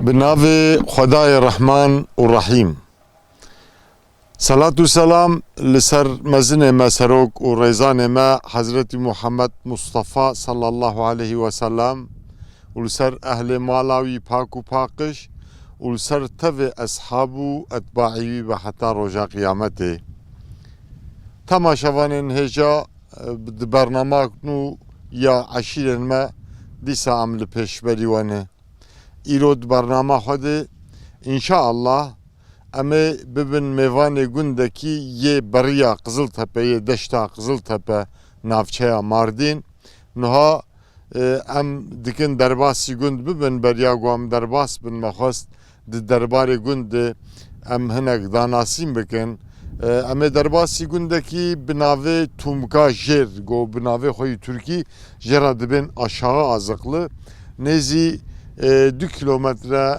بناوی خدای رحمان و رحیم. صلاة و سلام لسر مزن ما سروک و ریزان ما حضرت محمد مصطفى صلی الله علیه و سلم و لسر اهل مالاوی پاک و پاکش و لسر تو اصحاب و اتباعی و حتی رجا قیامته. تماشاوان هجا برنامه کنو یا عشیرن ما دیسا عمل پیش بریوانه. ایرود برنامه خود انشاءالله اما ببین میوان گندکی یه بریا قزلتپه یه دشتا قزلتپه نافچه ماردین نها ام دکن درباسی گند ببین بریا گوام درباس بن مخواست دربار گند ام هنگ داناسیم بکن اما درباسی گندکی بناوه تومکا جر گو بناوه خوی ترکی جرا دبین aşağı azıklı nezi 2 kilometre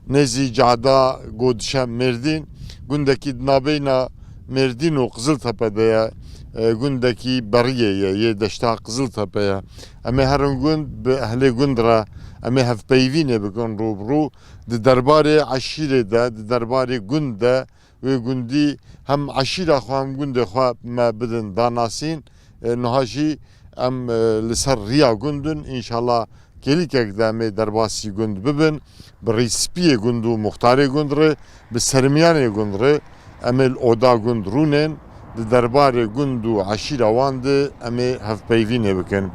nezi cada godşa Merdin gündeki nabeyna Merdin o Kızıltepe'de ya gündeki Bariye'ye ye deşta Kızıltepe'ye ama her gün be ehli gündra ama hef peyvine bikon rubru de darbare aşire de darbare günde ve gündi hem aşira hem günde xwa ma bidin danasin nahaji em lisar riya gündün inşallah gelik ekdemi derbasi gund bibin bir rispiye gundu muhtari gundre bir sermiyane gundre emel oda gundrunen de derbare gundu aşira vandı eme hafpeyvine bikin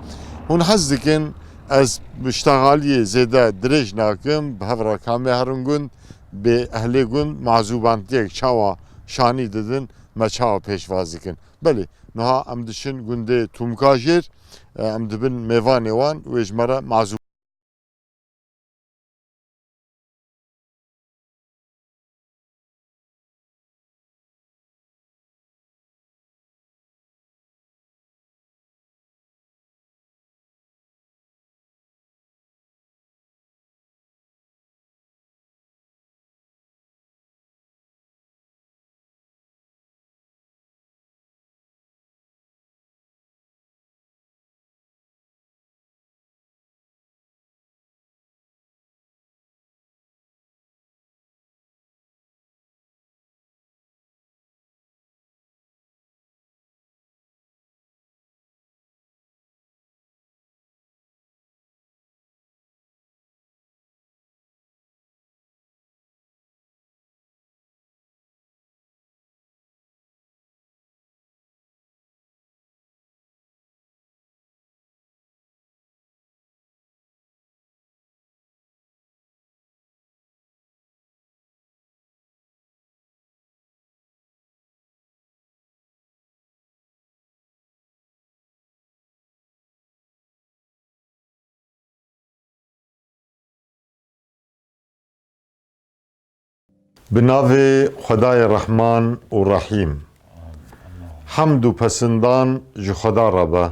hun hazdikin az biştagaliye zeda direj nakim bhavra kame harun gund be ehli gund mazubantiyek çava şani dedin me çava peşvazikin beli naha em dişin gunde tumkajir em dibin mevane wan ve jmara mazub بناوی خدای رحمان و رحیم حمد و پسندان جو خدا ربه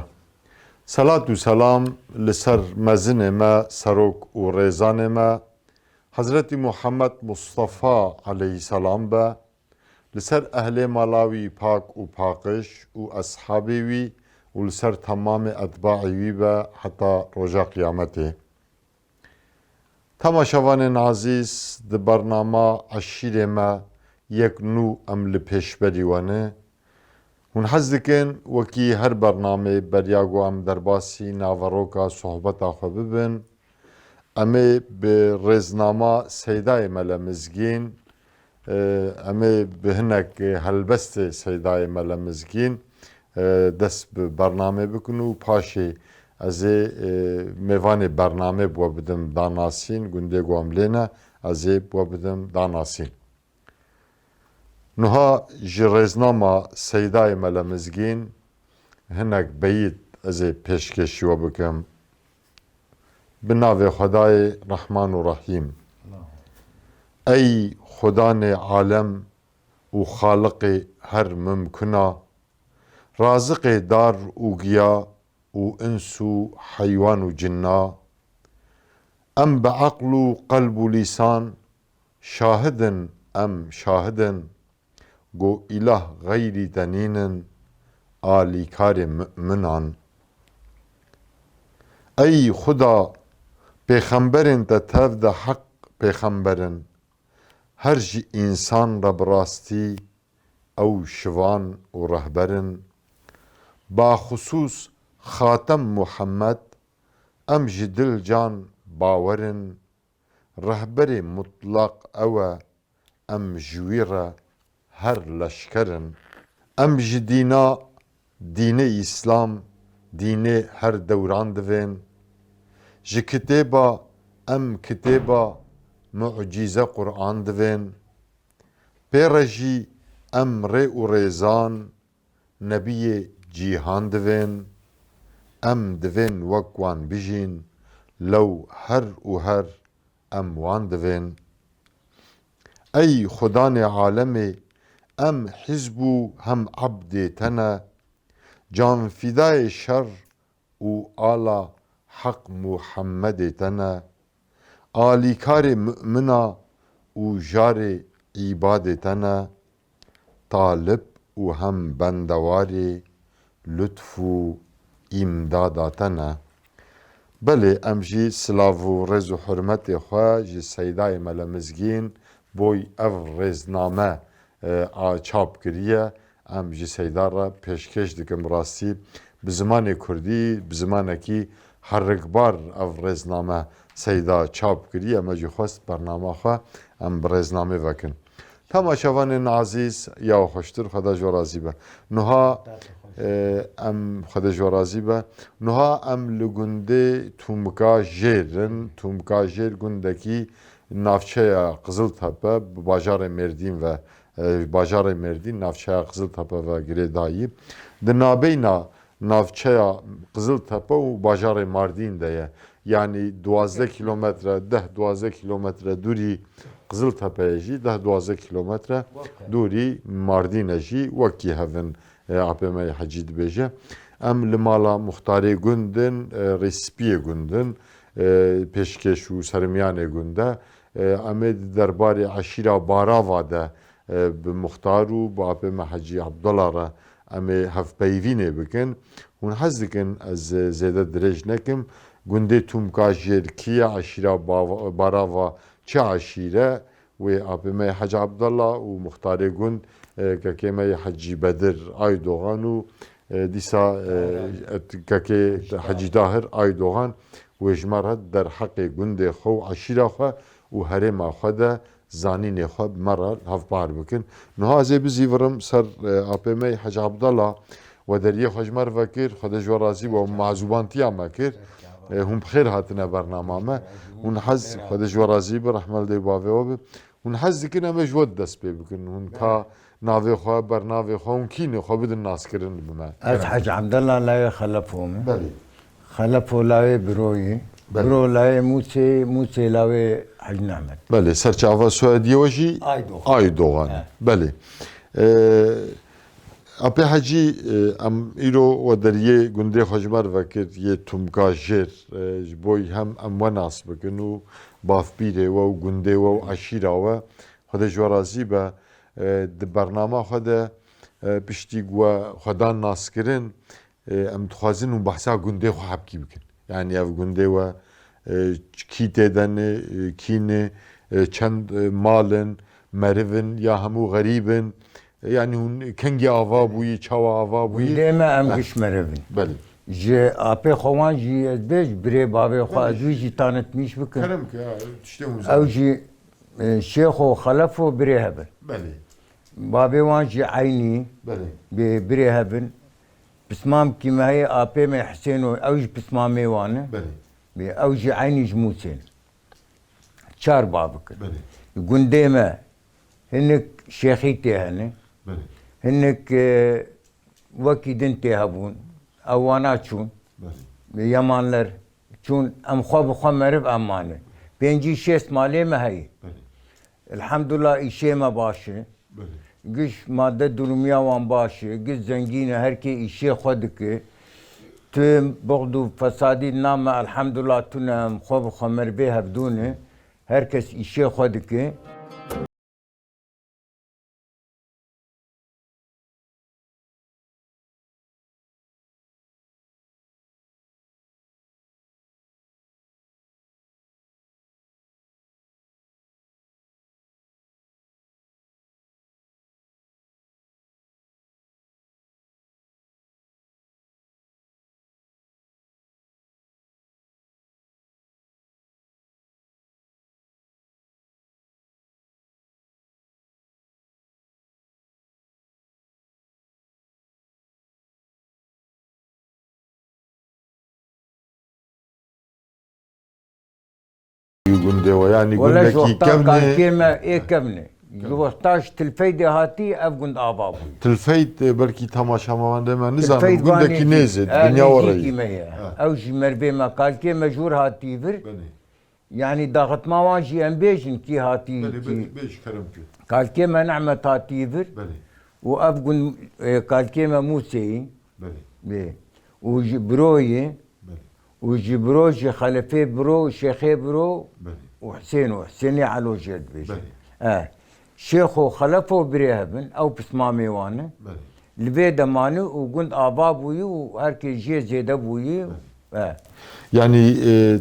صلاة و سلام لسر مزن ما سروک و ریزان ما حضرت محمد مصطفى علیه السلام به لسر اهل مالاوی پاک و پاکش و اصحابی وی و لسر تمام اتباعی وی به حتی رجا قیامته تماشاوان عزیز د برنامه عشیر ما یک نو عمل پیش بریوانه هون حزدکن وکی هر برنامه بریاگو ام درباسی ناوروکا صحبت آخوا ببین امی به رزنامه سیدای ملمزگین امی به هنک هلبست سیدای ملمزگین دست به برنامه بکنو پاشی از میوان برنامه بو بدم داناسین گنده گوام لینا از بو بدم داناسین نها جرزنامه سیدای ملمزگین هنک بیت از پیشکشی و بکم بناو خدای رحمان و رحیم ای خدان عالم و خالق هر ممکنه رازق دار و گیا و انس و حیوان و جنا ام بعقل و قلب و لیسان شاهدن ام شاهدن گو اله غیری دنینن آلی کار مؤمنان ای خدا پیغمبرین ده تف ده حق peyxemberin her ji insan ra birastî ew şivan û rehberin baxusus Xatem Muhammed em ji dil can bawerin rehberê mutlaq ew e em ji wî re her leşkerin em ji dînê İslam dînê her dewran divên ji kitêba em kitêba mucîze Qur'an divên pê re jî em rê û rêzan nebiyê cîhan divên em divên wek wan bijîn lew her û her em wan divên ey xudanê alemê em hizb û hem ebdê te ne canfidayê şer û ala Heq Muhammedê te ne alîkarê mümina û jarê îbadê te ne talib û hem bendewarê lütf û îmdada te ne belê em jî silav û rêz û hurmetê xwe ji Seydayê me li Mizgîn boy ev rêzname çap kiriye em ji Seyda re pêşkêş dikim rastî bi zimanê Kurdî bi zimanekî herikbar ev rêzname Seyda çap kiriye me jî xwest bername xwe em bi rêznamê vekin. Temaşevanên azîz ya xweştir xweda ji we razî be. Niha em xwedê ji we razî be. Niha em li gundê Tûmka Jêr in. Tûmka Jêr gundekî navçeya Qiziltepe bi bajarê Mêrdîn ve bajarê Mêrdîn navçeya Qiziltepe ve Girêdayî di navbeyna navçeya Qiziltepe û bajarê Mardîn de ye. Yani 12 kilometre 10-12 kilometre dûrî Qiziltepe'ye jî 10-12 kilometre dûrî Mardînê jî wekî hevin APM Hecî dibêje. Em li mala Muxtarê gundin Rêspiyê gundin pêşkêş û sermiyanê gunde em ê di derbarê eşîra Barava de bi Muxtar û bi APM Hecî Abdullah re em ê hevpeyvînê bikin. Hûn hez dikin ez zêde dirêj nekim gundê Tûmka Jêr kiye eşîra Barava çi eşîre wê APM Hecî Abdullah û Muxtarê gund kekê me Hecî Bedir Aydoğan û dîsa kekê Hecî Tahir Aydoğan wê ji me re derheqê gundê xwe û eşîra xwe û herêma xwe de zanînê xwe bi me re hevpar bikin. Niha ez ê bizîvirim ser APM Hecî Abdullah we deriyê xwe ji me re vekir xwedê ji we razî be û mazûbantiya me kir. Hûn bi xêr hatine bernama me. Hûn hez xwedê ji we razî be rehmel dê bavê we be. Hûn hez dikin em ê ji we dest pê bikin. Hûn ka navê xwe bernavê xwe hûn kînê xwe bidin naskirin bi me. Ez Hecî Abdullah layê xelefo me. Belê. Xelefo layê biroyê. Biro layê Mûsê layê Hecî Nehmet. Belê serçava Suediye we jî Aydoğan. Belê. Apê Hecî em îro we deriyê gundê xwe ji me re vekir yê Tûmka Jêr ji bo hem em we nas bikin û bavpîrê we û gundê we û eşîra we xwedê ji we razî be di bernama xwe de piştî we xwedan naskirin em dixwazin û behsa gundê xwe hepkî bikin. Yani ev gundê we kî tê denê kînê çend malin merivin ya hemû xerîbin yani hûn kengî ava bûyî çawa ava bûyî Gundê me em gişmerevin. belê Ji apê xwe wan jî ez bêj birê bavê xwe ez wî jî tanîtmiş bikin. kerem ki tiştê Ew jî şêx û xelefo birê hebin. belê Bavê wan jî eynî belê birê hebin. Pismam kî me heye apê me Hüseyno ew jî pismamê wan e. belê Ew jî eynî ji Mûsê ne. Çar bav bikin. belê Gundê me hinek şêxî tê hene. belê Hinek wekî din tê hebûn. Ew wana çûn. belê Yemanlar çûn em xwe bi xwe meriv em mane. Pêncî şêst malê me heye. belê Elhamdülillah îşê me baş e. belê Giş madde durumiya wan baş e. Giş zengîn e. Herkê îşê xwe dike. Tüm buğd û fesadî name elhamdülillah tune em xwe bi xwe merivê hevdûne. Herkes îşê xwe dike. Günde o yani ولا gündeki وقتا قال kevni كلمة إيه كمنة وقتاش تلفيدي هاتي أفقند آبابو Tılfeyt belki tamaşamaman deme تلفيد nizanım gündeki nezid dünya نيجي orayı. كيمية أو جي مربي ما قال كلمة جور هاتي فر يعني ضغط ما واجي أمبيجن كي هاتي كي beş kerem ki. قال كلمة نعمة هاتي فر وأفقند قال كلمة موسي بيه وجبروي وجبروجي خلفي برو شيخي برو وحسيني على وجد بيش شيخو خلفو بريهبن او بسمامي وانا البيدا ماني وقلت ابابوي وهركي جي زيد ابوي Yani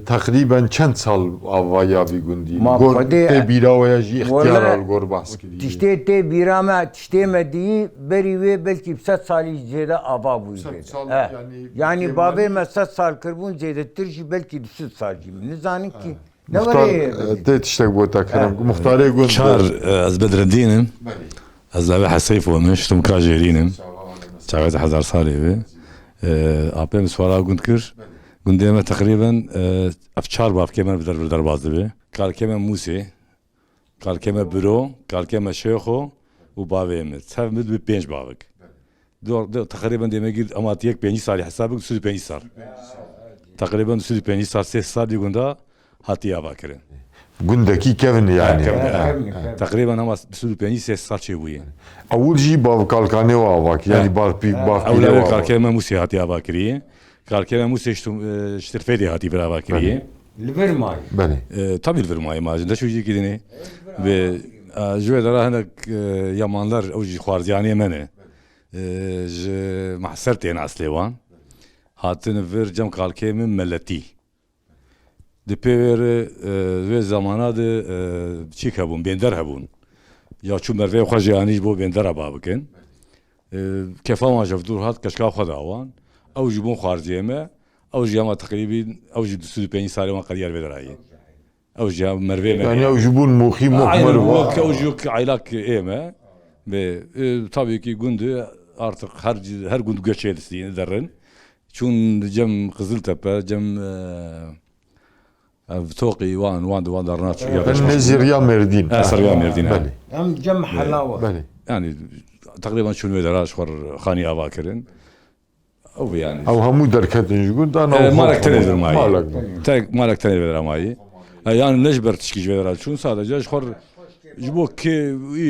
takriben çent sal avvaya bir gün değil. Ma Gor kodi- te biravaya ji ihtiyar ولا al gor baskiri. تشتي تي بيراما تشتي مدي بري وي بلكي بست سالي زيادة ابابوي ست بيدا. سال يعني yani بابي ما ست سال كربون زيادة ترجي بلكي بست سال جي نزاني كي Muhtar te tiştek bu takrem. Muhtare gün. شهر از بدر الدين از ذبح السيف ومش تم كاجيرين شغلت 1000 صالي ابي سوارا قلت كر قلت ديما تقريبا افشار باب كمان بدر بازدي قال كمان موسى قال كمان برو قال كمان شيخو وبابي مت سبب مد بينج بابك دور تقريبا ديما قلت اماتيك بيني صار حسابك سود بيني صار تقريبا سود بيني صار 6 صار يقول ده هاتي اباكرين Gündeki kevni yani. تقريبا هم سود بيني 6 صار شيء وين Avul ji bav kalkane wa avak yani bav pi bav أولاد pi قال كلمة موسى هاتي أباكرية قال كلمة موسى اشترفيدي هاتي برا أباكرية الفرماي Beli. tabii vermeye imajında şu gidini ve jüve dara henek yamanlar o xwarziyani mene mahsert yani aslevan hatın ver cam kalkemin melleti Diper ve zamana de çik hebun bender hebun ya çu merve xwajiyani bu bender ababikin kefama jevdur hat kaşka xwadawan او جبون خارجيمه او جاما تقريبا او جد سود بين سالي وان قرير بدراي او جام مرفي Yani jubun muhi aynen muhmar o var. kavjuk aylak eme ve tabii ki gündü artık her gün göçelisi derin. Çun cem Kızıltepe cem توقي وان درنات Ben Nezirya Merdin. Sarıya Merdin. Beli. هم جم حلاوة Beli. Yani takriben şunu vedara şvar khani avakirin. O yani. Av hamu derketin jgun da Malak tenedir mayi. Malak. Tek malak tenedir mayi. Yani necber tişkiş vedara şun sadece şvar جبوك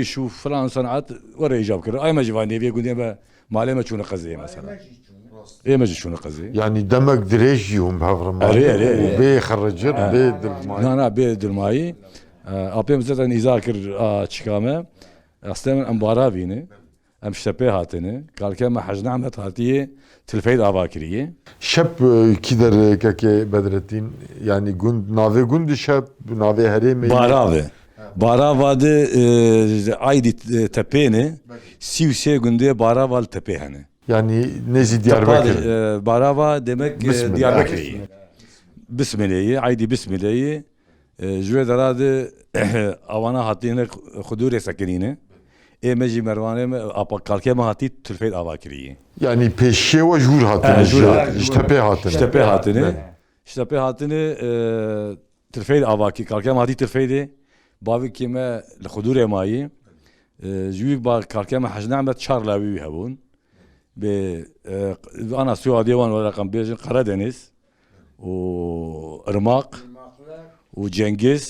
يشوف فلان صنعت ورا يجاب كده اي ما جواني بيقول ديما معلمه شو نقزي مثلا ايه ما شو نقزي Yani demek direjiyum havram. أري. Be kharajır be dilmay. انا بيد الماي ابيم زادن يذاكر تشكامه اصلا امبارا فيني ام شتبه هاتني قال كما حجنا عمت هاتيه تلفيد اباكريه Şep kider keke Bedrettin yani gün nave gündü şep nave hereme. Baravi Barava'da aydi tepeni Sivse günde Baraval tepe hani. Yani nezi Diyarbakır. Barava demek Bismillah. Diyarbakır'ı. Bismillah'ı, aydi Bismillah'ı. Jüve daradı avana hatine hudure sakinine. Emeci mervane me apa kalke mahati tülfeyd avakiriyi. Yani peşe ve jur hatını. Jur hatını. İştepe hatını. İştepe hatini. İştepe hatini tülfeyd avaki kalke mahati tülfeydi. باوی که ما لخدور مایی جویک با کارکم حجنا عمت چهار لاوی هبون به آنا سوادیوان و رقم بیشن قردنیس و ارماق و جنگیز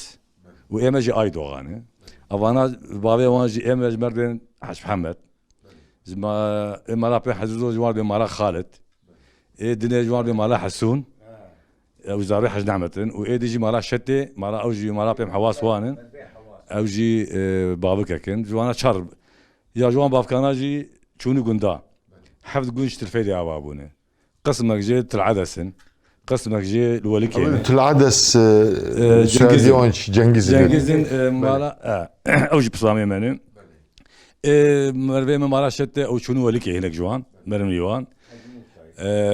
و ایمجی آیدوغانه اوانا باوی وانجی ایمج مردن حج محمد زما امارا به حضور جوار به مالا خالد دنیا جوار به مالا حسون وزارة حج نعمتن وإيدي جي مالا شتى مالا أوجي مالا بيم حواس وانن أوجي بابككن جوانا شرب يا جوان بافكانا جي شوني قندا حفظ قنش تلفيدي عوابونه قسمك جي تلعدسن قسمك جي الولكين Tülades Cengiz'in. مالا أوجي بصامي منو مربي مالا شتى أو شوني ولكي هناك جوان مرم يوان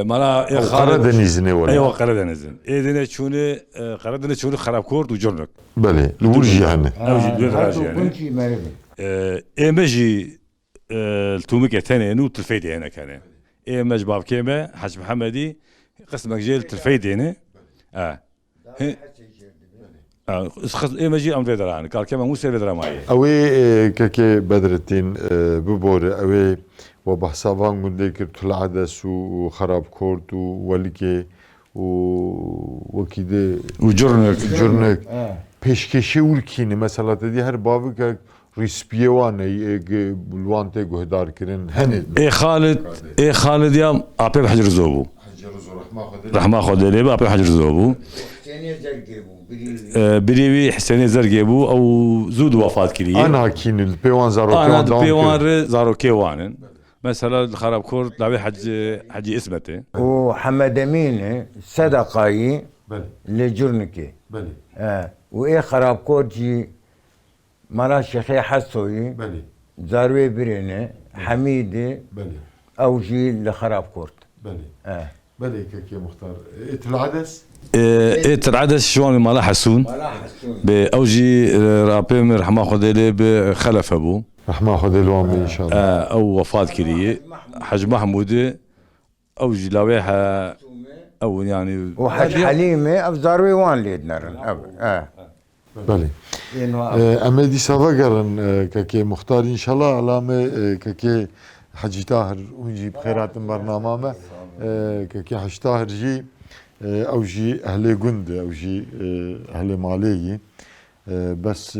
مالا Karadeniz'in ne var? ايوه قردنزن اذن شوني قردن شوني خراب كورد وجرنك Beli. Lurj yani. اوجي دور راجع هاتو يعني كنتي مربي ايمجي التومك ثاني نو تلفيدي هنا كان ايمج باب كيما حاج محمدي قسمك جيل تلفيدي هنا ايما جي ام فيدرا يعني كاركما مو سير فيدرا ماي اوي كاكي بدرتين ببور اوي وبحسابان قندك العدس وخراب كورت وولكي وكيده وجرنك جرنك peşkeşe ülkini mesela dedi her babı ki rispiye vane bulvante guhdar kirin hani اي خالد يا ابي بحجر زوبو راح ما اخذ لي ابي بحجر زوبو بريوي حسيني زرقيبو او زود وفات كليه ana kinil pevan zaro انا pevan بيوان زارو كيوانن مثلا الخراب كورت لعبي حجي اسمته وحمد امين صدقاي بله لجرنكي بله وايه خراب كورجي مرا شيخي حسوي بله زاروي برينه حميدي بله اوجي لخراب كورت بله بله كاكي مختار العدس ايه العدس شوان مالا حسون باوجي رابيم رحمه خديلي بخلف ابو رحمه خذ الوام ان شاء الله او وفات كليه حج محمودي اوجي لاويها او يعني وحج حليمه افزاروي وان ليدنرن بله امدي سافقرن كاكي مختار ان شاء الله علامه كاكي حجي طاهر ونجي بخيرات برنامجه كاكي حج طاهر جي اوجي اهل قند اوجي اهل ماليه بس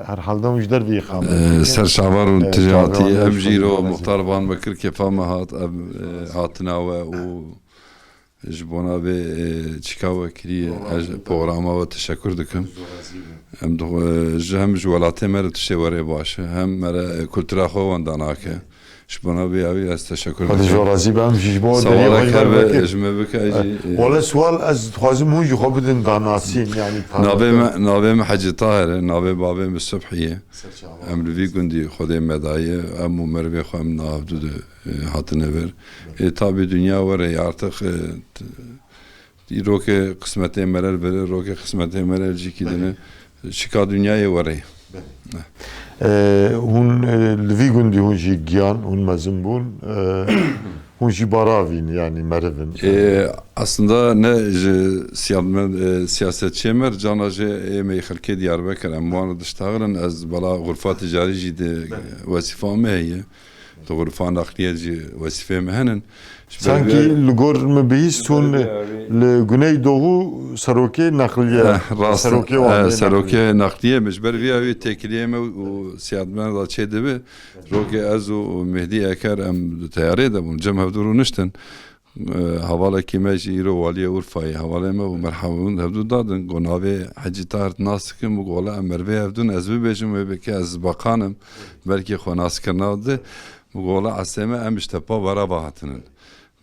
هر حالدا مش دربي خام سر شعبار تجارتي اب جيرو مختار بان بكر كيفما هات اب هاتنا و جبونا به چیکاو کری پروگرام و تشکر دکم هم دو هم جوالات مر تشوره باشه هم مر کلترا خو ونداناکه جبونا به اوی از تشکر هذا جو راضي بهم جيبو سوالك هر اجمه بك اجي ولا سؤال از خوازم هو جو خبدن داناسين يعني نابه حج طاهر نابه بابه الصبحيه ام لوی گندی خدای مدایه ام مروی خو ام نابدود هاتنه ver tabi dünya var ya artık roke kısmete meral verir roke kısmete meral cikidine şika dünyaya var ya هون لوی گندی هون جي گیان هون مزنبون هون جي باراوين يعني مرفن aslında ne siyasetçi mer canaje emeği halke Diyarbakır amvan dıştağırın az bala gurfa ticari jide vasifame heye غرفة نقلية وظيفة مهنن sanki لگور مبيستون لجني دوغو سروكي نقلية سروكي نقلية مجبر فيها هي تكلية وسياد من ذا شيء دبي روكي أزو مهدي أكار أم تياري دبون جمع بدورو نشتن حوالا كيماجي يرو والي أورفاي حوالا ما ومرحبون هبدو دادن قنابي حجي طارت ناسكم وقولا أمربي هبدون أزبي بيجم ويبكي أز باقانم بلكي خو ناسكرنا ده وقولا عسامة أم اشتبا برا باهتنن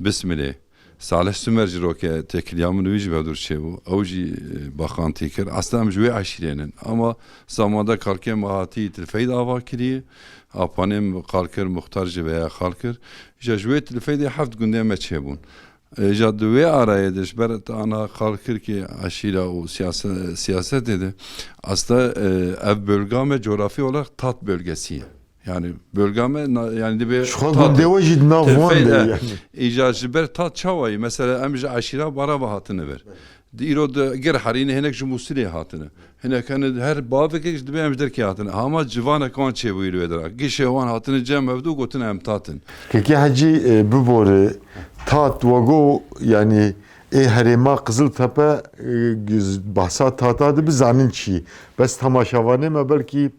بسم الله صالح سمرج روكي تكليامن ويجي بدور شيء أوجي باقان تيكر أصلا أم جوي عشرينن أما زماندا كاركي مهاتي تلفيد آوا كريه أبانم قالكر مختار جبهة قالكر جا جوي تلفيد حفظ قندي ما تشيبون جا دوي آرائه دش برت أنا قالكر كي عشيرة وسياسة ده أصلا ev bölgeme coğrafi olarak tat bölgesi. Yani bölgeme yani de bir شخو دواجد نافوان يعني İcazı ber tat çavayı mesela emce aşira bara bahatını ver. Diro da ger harine henek jumusili hatını. Henek hani her bavek ek de emce der ki hatını. Ama civana kan çevuyu vedra. Gişevan hatını cem evdu gotun em tatın. كي حجي ببوري تات وغو يعني هرما قزل تپه بحثا تاتا ده بزانين چي بس تماشاوانه ما بلكي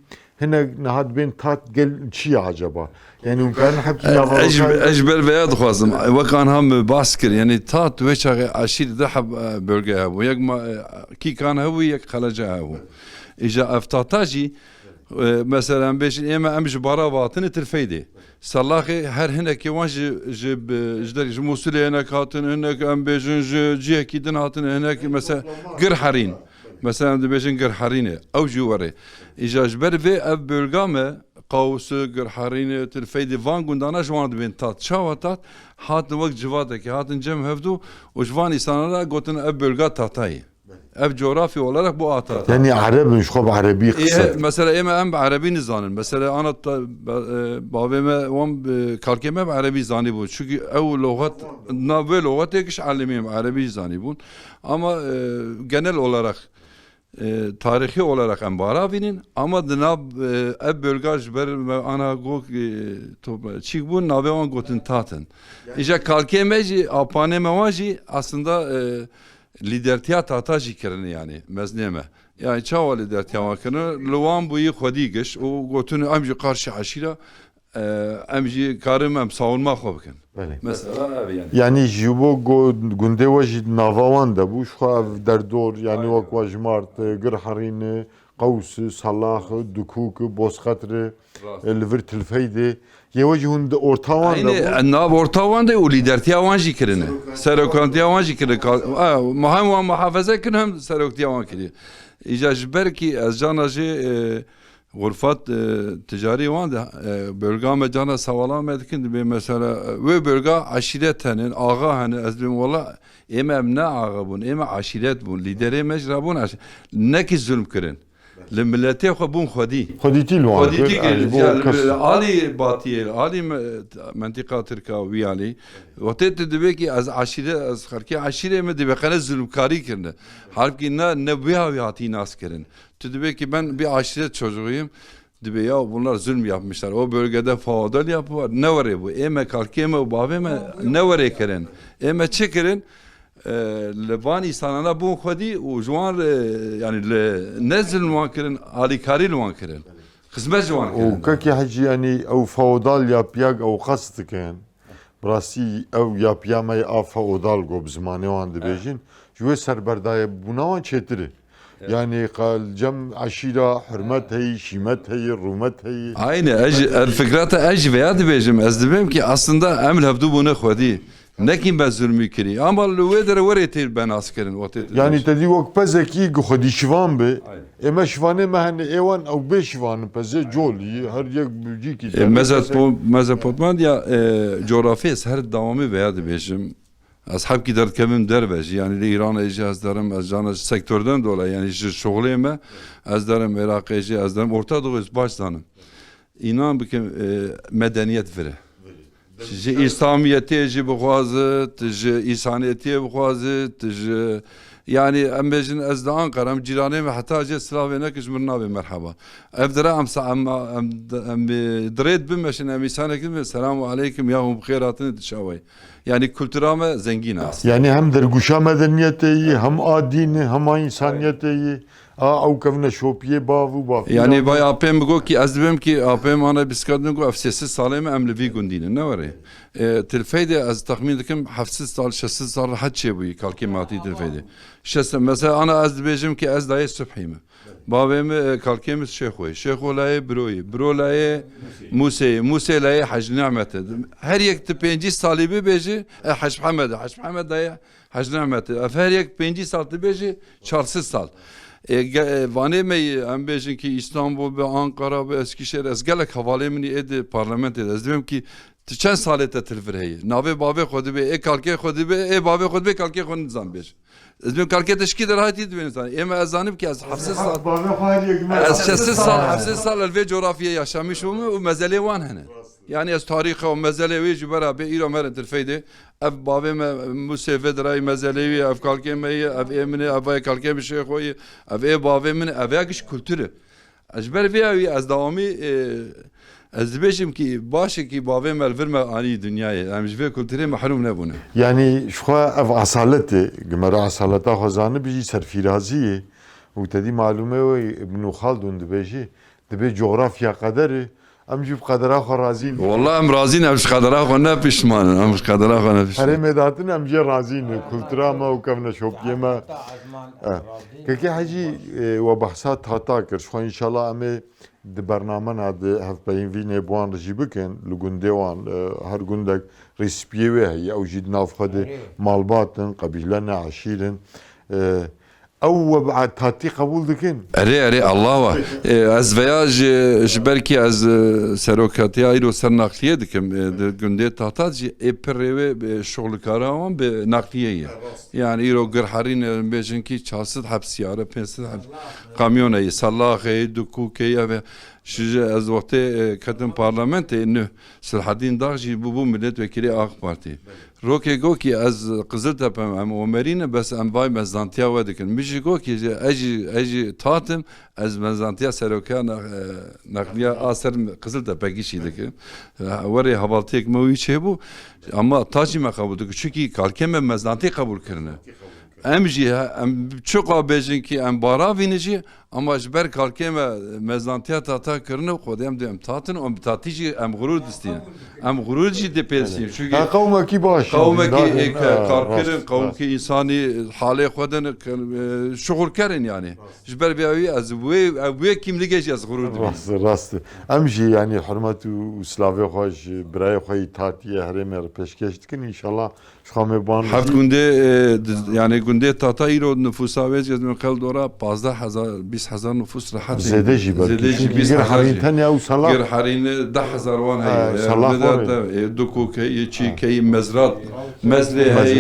هنا نهاد بين تات قل شي عجبا يعني وكان حكي اجبر بياد خوازم وكان هم باسكر يعني تات ويش عشير ذهب بلغه هو يجما كي كان هو يك خلجه هو اجا افتاتاجي مثلا بيش اما امج برا باطن ترفيدي صلاخي هر هنا كي وان جب جدر جموسلي هنا كاتن هناك ام بيجن جي كيدن هاتن هناك مثلا قر حرين مثلا بيجن قر حرينه او جووري اجا جبر في اف بلغامه قوس قر حرينه ترفيدي فان قندانا جوان بين تات شاو تات هاتن وقت جوادك هاتن جم هفدو وجوان انسانلا قوتن اف بلغا تاتاي اف جغرافي olarak bu atar. يعني عربي مش خب عربي قصة. مثلا اما ام عربي نزانن مثلا انا بابما وام كاركيما عربي زاني بون çünkü او لغات نابه لغات ايش علميم عربي زاني بون ama genel olarak tarihi olarak embara binin ama dınab ev bölgaj ber ana gok çik bun nave on gotin taten. İşte kalkemeci apane mevaji aslında lidertiya tataji kirini yani mezneme. Yani çava lidertiya vakını luan buyi xwedigiş o gotunu amji karşı aşira amji karım em savunma xwebkin. Mesela abi yani. Yani jibo gunde wajid navawan da bu şu ev derdor yani wak wajmart girharin qaws salah dukuk bozkatr elvir tilfeydi yewaji hund ortawan da Aynı nav ortavan da o lidertiya vanji kirini. Serokantiya vanji kirini. Muhim ve muhafaza kirin hem serokantiya van kirini. İca belki az canacı Gurfat ticari van da bölge me cana savala medkin be mesela ve bölge aşiretenin ağa hani azbim valla emem ne ağa bun ema aşiret bun lideri mecra bun ne ki zulm kirin le milleti xwe bun xwedî xwedîtî xwedîtî alî batiyê alî mentika Tirka wî alî wetê tu dibe ki ez aşire ez xerkê aşirê me dibe qene zulmkarî kirine halbuki ne wî havî hatî nas kirin tu dibe ki ben bir aşiret çocuğuyum dibe ya bunlar zulm yapmışlar o bölgede feodal yapı var ne var bu eme kalkê me û bavê me ne warê kirin eme çi kirin Levan insanana bu xwedî û ciwan yani ne zulm wan kirin alîkarî li wan kirin xizmet ji wan kirin o kakî hecî yani ew feodal yapyak ew qas dikin birastî ew yapya me a feodal got bi zimanê wan dibêjin ji wê serberdayê bûna wan çêtir e yani qal cem aşîra hürmet heyî şîmet heyî rûmet heyî Aynı fikrata ej veya dibêjim ez dibêm ki aslında em li hevdû bûne xwedî nekin ben zulmü kirî ama li wê dere werê tê ben as kirin yani te dî wek pezekî xwedî şivan be eme şivanê me hene êwan ew bê şivanin pezê colî her yek cîkî Mezopotamya coğrafyası her devamı veya dibêjim az hepki derkevim dervej yani li İran êjî ez derim ez cana sektörden dolayı yani ji şoğlê me ez derim Iraq êjî ez derim Orta Doğu baş zanım inan bikim medeniyet vere ji İslamiyetê jî bixwazit ji İsaniyetê bixwazit ji yani em bêjin ez di Ankara em cîranê me heta jê silavê nekir ji min navê merheba ev dire em dirêt bimeşin em îsanekî me selamu aleyküm ya hûn bixêr hatine dişawayê yani kültüra me zengîn e yani hem derguşa medeniyetê yî hem a dînê hem a însaniyetê yî a ew kevne şopiyê bav û bafî yani bay apêm bigot ki ez dibêm ki apêm ana biskadin got ev sêsî salê me em li vî gundînin ne warê tilfeydê ez texmîn dikim 7 sal 6 sal rehet çêbûyî kalkê matî tilfeydê mesela ana ez dibêjim ki ez dayê subhî me bavê me kalkê me şêxwe layê biro layê Musê layê Hej Ni'metê her yek ti 5 salî bibêjî Hej Hemed dayê Hej Ni'metê ev her yek 5 sal dibêjî 400 sal Vanê me em bêjin ki İstanbul be Ankara be Eskişehir ez gelek hevalê min êdî parlamentê ez dibêm ki tu çend salê te tilvir heye navê bavê xwe dibe kalkê xwe dibe bavê xwe dibe kalkê xwe nizan bêj ez dibêm kalkê te şikî derhatî dibê nizan ême ez zanim ki ez 7 sal ez 6 sal 7 sal li vê coğrafiyê yaşamış û mezelê wan hene yani ez tarîxa û mezelê wê ji berabê îro me re tilfeydê ev bavê me Musê vê dirayî mezelê wî ev kalkê me ye ev ê min e ev kalkê min şêxwe ye ev ê bavê min e ev ya giş kültür e ji ber vê wî ez dawamî ez dibêjim ki başekî bavê me li vir me anî dunyayê em ji vê kulturê mehrûm nebûne yani şuha ev asaletê gimera asaleta xwe zanî bijî serfîraziyê û te dî malûme wê Ibn Khaldun dibêjî dibe coğrafya kaderê em jî bi qedera xwe razî ne Wallah em razî ne em ji qedera xwe ne pişman em ji qedera xwe ne pişman herê mêdatin em jê razî ne kultura me û kevne şopiyê me kekê hecî we behsa tata kir xwe înşallah em ê di bernamena di hevpeyivînê wan jî bikin li gundê wan her gundek resipiyê wê heye ew jî di nav xwe de malbatin qebîle ne eşîrin ew we tatî qebûl dikin erê Allah var ez veya ji ber ki ez seroketiya îro ser nakliyê dikim di gundê tahta jî ê pir rêvê şoğlikara wan bi nakliyê ye yani îro girherîn bêjin ki 400 hepsiyare 500 kamyoneyê Sellahê Dukûkê ev ji ez wextê ketim parlamentê nû Selahattin Dag jî bû milletvekîlê AK Partî روکی گو کی از قزل تپم ام عمرینه بس ام وای مزانتیا ودکن میشه گو کی اجی تاتم از مزانتیا سروکا نقلیا آسر قزل تپگیشی دکه وری حوالتیک موی چه بو اما تاجی ما قبول دک çünkü kalkem mezanti kabul کرنه ام جی ام چقا بیجن کی ام بارا وینجی اما جبر kalkem mezantiya tata کرنه خودم دیم تاتن ام تاتیجی ام غرور دستین ام غرور جی دپرسیم çünkü قومه کی باش قومه کی کارکرن قوم کی انسانی حاله خودن شغل کرن yani جبر بیاوی از وی kimlik از غرور دبی راست ام جی yani hürmet و سلاوی خوش برای خوی تاتیه هرمر پیشکش دکن انشالله شخامه بان هفت گنده yani günde tata İro nüfusa vereceğiz mi kal dora 15,000 nüfus rahat. زده جی بر زده جی 20 حرین تن یا صلاح Gir harin 10,000 وان هي صلاح دوكو كي تشي كي مزرات مزلي هي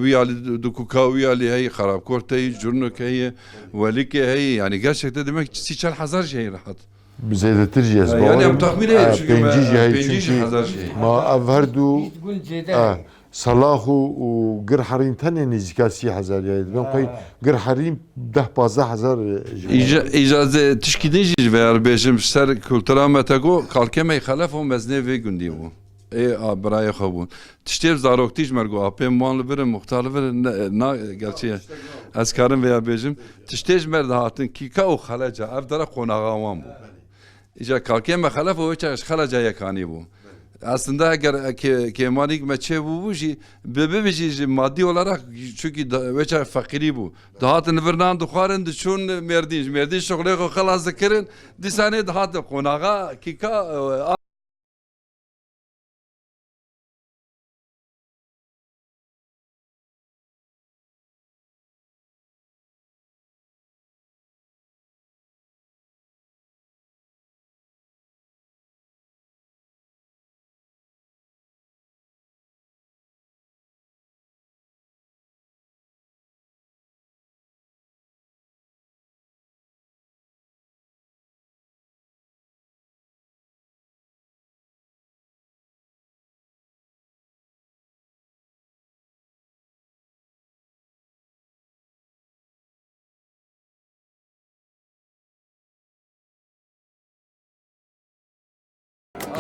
ويالي دوكوكا ويالي هي خراب كورتي جورنو كي وليك هي يعني gerçekten demek 8,000 şey rahat. زده ترجیز Yani am tahmin ediyorum çünkü پنجی جی 5,000 şey. ما افردو تقول جدا صلاح و گر حرین تن نزدیک 30,000 یاد من قی گر حرین 10-15,000 İcazı tişkideci veya beşim ser kültüra metego kalkeme xalaf o mezne ve gündi bu. برای خوبون تشتیب زاروکتیش مرگو اپی مال بره مختلف نه gerçi از کارم veya بیجم تشتیج مرد هاتن کیکا و خلاجا اف داره قوناغاوان bu. İca kalkeme xalaf o çaş xalaca yakani bu. Aslında eğer kemanik meçe bu ji bebeji maddi olarak çünkü veça fakiri bu. Dağıtın vernan dukarın düşün merdin şoğle ko xalas zikirin disane dağıtın konağa kika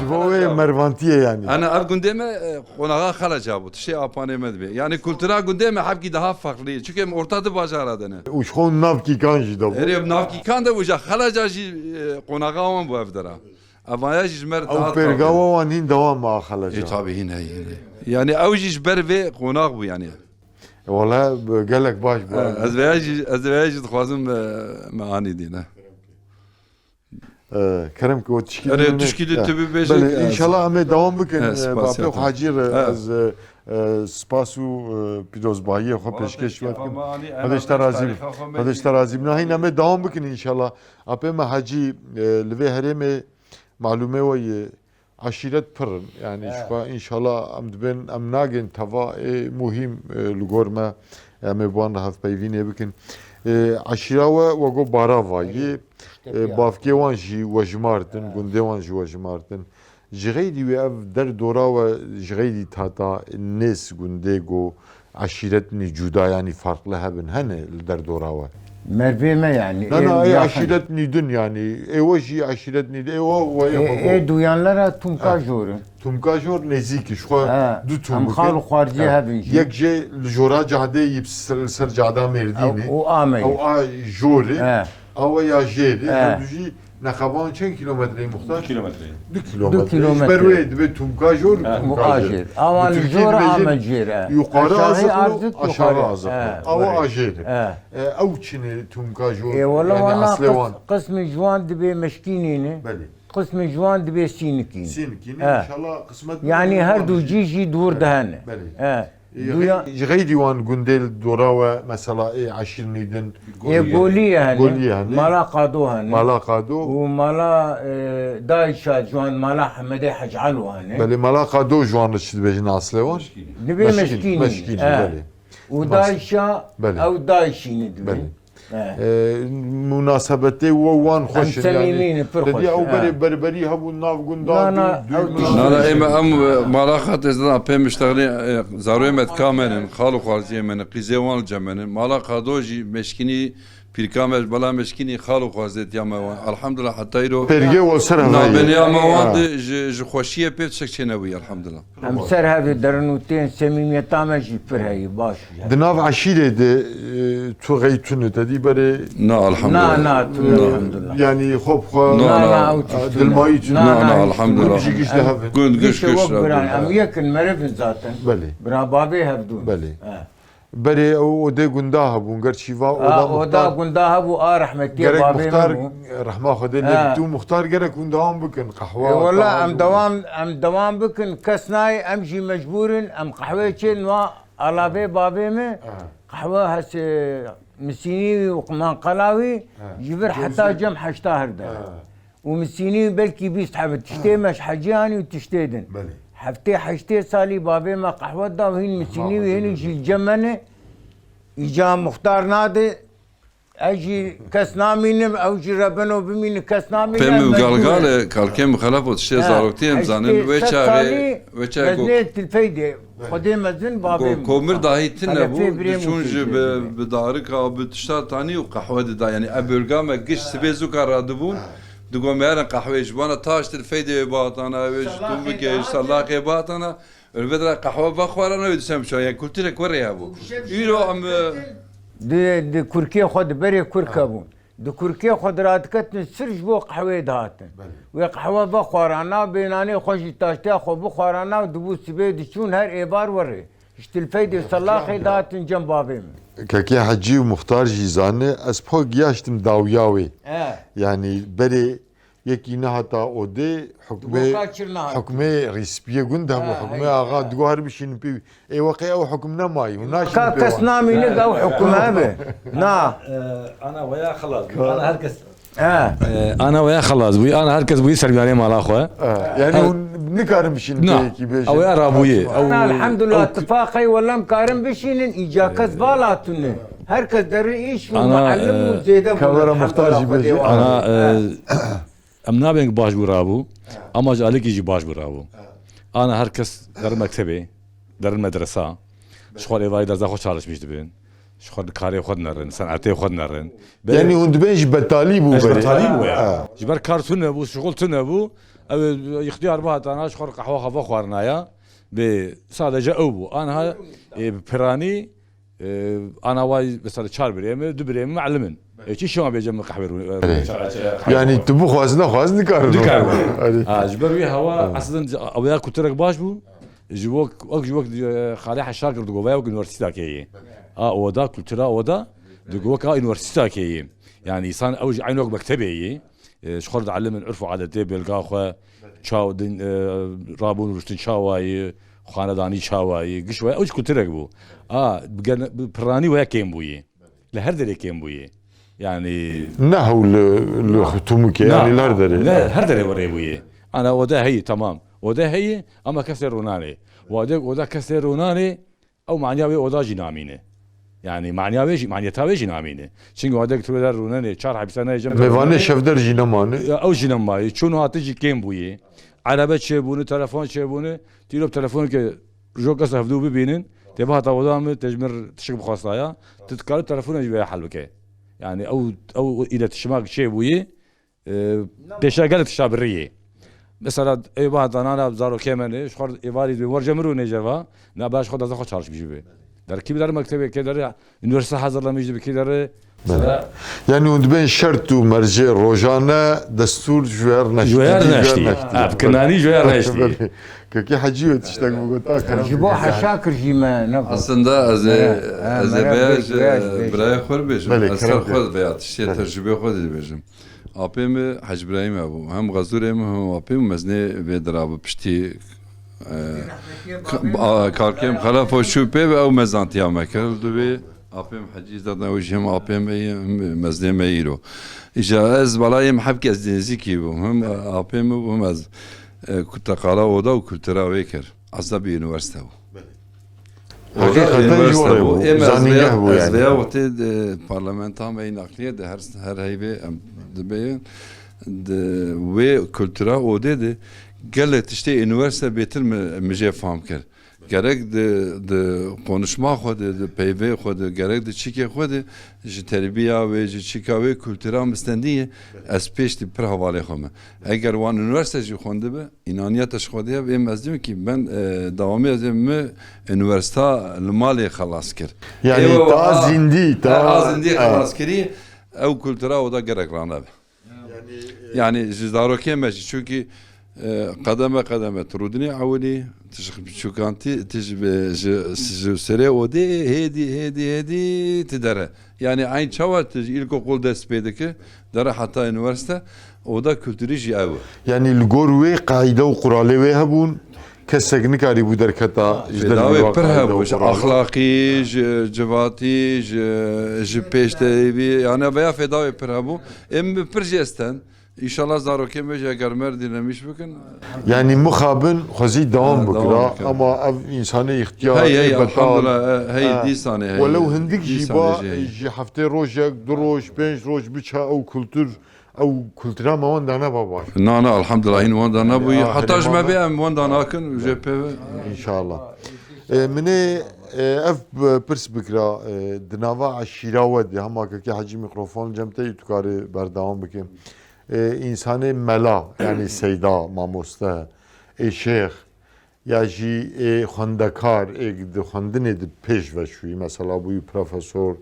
جوه مرvantiye yani. Ana av gündeme konağa xalaca bu. Şey apane medbe. Yani kültüra gündeme habki daha farklı. Çünkü ortada bacaradını. Uşkon navki kanji da bu. Erev navki kan da buca xalaca ji konağa olan bu evdara. Avaya jmer daha Av pergava wan hin devam ma khalaja. tabii yine. Yani ev jber ve konak bu yani. Valla gelek baş bu. Az veya dixwazim meani dine. Kerem ki o tişkili. Evet, tişkili tübü beşik. İnşallah ame devam bikin. Spas Bapı yapın. hacir az spasu pirozbayi xo peşkeş verdim. Kardeşler azim nahin ame devam bikin inşallah. Apı me hacı lve hereme malume ve aşiret pırın. Yani şu inşallah ben am nagin tava muhim lugorma ame bu anda haf peyvine bikin. Aşira ve go barava ye bafke wan jî wejmartin gundê wan jî wejmartin ji xeydî wê ev derdora we ji xeydî tata nês gundê got aşîretî cuda yanî farklı hebin hene li derdora we مربيمه يعني ey aşîretî din yani ew jî aşîretî ايه duyanlara tumka jorun tumka jor nêzîk ji xwe du هم خال خارجي هبن yek jê li jora cadê yî ser cada mêrdînê او امي ew a jorê Ava ya jêrê He. du jî nexeban çend kilometreyê muxtar? 2 kilometre. 2 kilometre. Ber wê dibe tumka jor مؤاجر اول جور امجير yukarı azık aşağı يقاري azık ava ajêrê ew çinê tumka jor اي والله yani وانا aslê wan قسم جوان دبي مشكينين belê قسم جوان دبي سينكين sinkini He. inşallah kısmet يعني هر دو جيجي دور دهن belê ji xeydî wan gundê dora we mesela eşîr nîdin يقولي Golye هن hani. مالا قادو هن mala qado ومالا دايشا جوان مالا حمدي حجعلو هن belê mala qado jwanı çi dibêjin aslê wan دبي مشكينين meşkînî belê ودايشا بله. او دايشين دبي belê مناسبتي ووان خوش سميمين فرخوش. تدي او بربري هبو ناف لا، قندار لا لا إما أم ملاقات إذا أبي مشتغلين زاروي مت كاملين خالو خالتي من قيزوان الجمن ملاقات دوجي مشكني في كامل بلا مشكني خالو خازت يا ما الحمد لله حتى يرو برجي وسر نابن يا مواد ج خوشية بيت شكشنوي الحمد لله ام سر هذه درنوتين سميمية تامجي فرهي باش دناف عشيرة دي تو غيتونو تدي بري نا الحمد نا لله نا الحمد لله يعني خوب نا نا دلماي نا الحمد لله جيش لهفن قند قش قش ام يكن مرفن ذاتا بلي برا بابي هبدون بلي بري او دي قنداها بونغر شيفا ودا قنداها بو رحمتي جرك بابي مختار ممو. رحمة خدي اللي تو مختار جرك قنداهم بكن قهوة والله ام دوام بكن كسناي امشي مجبور ام قهوه چين وا علابي بابي مي قهوه هس مسيني وقمان قلاوي جبر حتى جم حشتاهر ده ومسيني بلكي بيست حبت تشتي مش حجاني وتشتيدن بلي حفتي حشتي صالي بابي ما قهوه ده وهين مسيني وهين يجي الجمنه يجا مختار نادي اجي كاس نامينم او جي ربنو بمين كاس نامينم فهم وقال كالكم خلافه تشتي زاروتين زانن وچا مزنيت الفيدي خدي مزن بابي كومر داهي تنه على بو في بريم شونج بدارك او بتشتا تاني وقهوه دا يعني ابرغا ما قش سبيزو كارادبون دقو ميرن قهوه جبانا تاشت الفيدي باطانا ويش توبك سلاقي باطانا البدره قهوه بخوارنا ودسم شويه قلت لك وريها ابو يرو ام دي كركي خد بري كركبون دي كركي خد راتكتن سرج بو قهوه دهاتن وقهوه بخورانا بيناني خوش تاشتا خو بخورانا دبو سبيد شون هر ايبار وري اشت الفيدي سلاقي دهاتن جنب بابي كاكي حجي ومختار جيزاني اسبوع ياشتم داوياوي يعني بري يكي نهتا اودي حكمي ريسبيه قندها وحكمي اغا دقوهر بشين بي اي واقع او حكمنا ماي وناشي كسنامي نق او حكم هبه نا انا وياه خلاص انا هركز انا وياه خلاص انا هركز بوي سلبي عليه مال اخوه يعني نكارم بشين بيكي بيجي او يا رابويه او انا الحمد لله اتفاقي ولا مكارم بشين اجا كسبالاتن هركز دري ايش معلم وزيده كاميرا مختار جي انا ام نابنگ باش برابو اما جالك يجي باش برابو انا هركس در مكتبي در المدرسه شغل ايفاي در زاخو چالش مش دبن شغل كاري خد نرن صنعتي خد نرن يعني وند بيج بتاليب وبري طالب ويا جبر كارتون ابو شغل تنبو او اختيار بها انا شغل قهوه خفا خورنايا ب صادجه ابو انا براني انا واي بس 4 بريم 2 بريم معلمن ايش شو ما بيجمع قهوه يعني تبو خوازنا كارو جبر ويا هوا اصلا او يا كنت باش بو جوك خالي حشار دغ ويا يونيفرسيتا كي ودا كلترا ودا دغ يونيفرسيتا كي يعني صان اوج عينوك مكتبي شخرد علم عرفوا عادتي بلقاخه تشاو دين رابون رشتن شاواي خانداني شاواي قشوي اوج كنت بو براني ويا كيم بوي لهردري كيم بوي يعني نحو الختمك يعني الهردري لا هردري وريبويه انا ودا هي تمام ودا هي اما كسر روناني ودا كسر روناني او معناوي ودا جنامينه يعني معناوي تاوي جنامينه شنو ودا كتر روناني شرح بسنه جنب ميوانه شفدر جنمان او جنماي شنو هاتجي كيم بويه عربه شيبونه تليفون شيبونه تيلو تليفون كي جوك صفدو ببينن تبها تاودام تجمر تشك بخاصايا تتكال تليفون يبي حلبك يعني او الى تشماك شيء بويه بيشغلت الشابريه مثلا اي بعض انا بزارو كمان شخر ايفاري بورجمرو نجوا نباش خد ازخو چارش بيجي در كي در مكتبه كي در يونيفرسيتي hazırlamış بي كي در يعني وند بين شرط ومرجع روجانا دستور جوار نشتي كناني جوار نشتي كي حجيه تشتاق بقطاك جيبوا حشاكر جيما نفس aslında az beyaz برای خور بيجم اصلا خود بیات شی تجربه خود بيجم اپیم حج ابراهیم ابو هم غزورم هم اپیم مزنه و دراب پشتی کارکم خلاف شو به او مزانتیا مکر دوی اپیم حجی دادن وجهم اپیم مزنه میرو اجا از بالایم حب از دنزی کی بو هم اپیم هم از کتقالا ودا و کلترا ویکر عصبی یونیورسیته Hakikaten üniversite jore bu. bu. Em Zaningeh bu yani. ez veya vakti parlamenta me nakliye de her heybe em dibe ve kültüra o dedi gelet işte üniversite betir mi faham kir. Gerek de konuşma xwe de peyvê xwe de gerek de çîkê xwe de ji terbiya wê ji çîka wê kültûra mistendiye ez pêş dî pir hevalê xwe me. Eger wan üniversite jî xwendibe înaniyeta ji xwe diye êm ez dîm ki ben dawamê ez ê me üniversita li malê xelas kir. Yani ta zindî ta zindî xelas kirî ew kültûra o da gerek ranebe. Yani ji zarokê me jî çünkü قدمه قدمه ترودني عولي شو كانتي تجي سري ودي هدي تدرى يعني عين شوات إلكو قول دست بيدك درى حتى üniversite o da kültürü jiav. Yani lgor wê qaîde û quralê wê hebûn kesek nikarî bû derketa ji Davê pir hebû ji axlaqî ji civatî ji pêştevî yani veya fedavê pir hebû em pir jî estin İnşallah zarokê me ji eger merdî nemiş bikin. Yani muxabin xwezî devam bikira ama ev însanê ixtiyar Hey elhamdülillah hey dîsanê hey. Welew hindik jî ba ji heftê rojek, du roj, pênc roj biça ew kultur ew kultura me wan da neba baş. Na elhamdülillah hin wan da nebûye heta ji me bê em wan da nakin jê pêve. İnşallah. Minê ev pirs bikira di nava eşîra we de hemakekî hecî mikrofon cem tê tu karî berdewam bikim. İnsanê mela yani seyda mamoste şeyh ya jî xwendekar di xwendinê di pêş veşûyî mesela bûyî profesor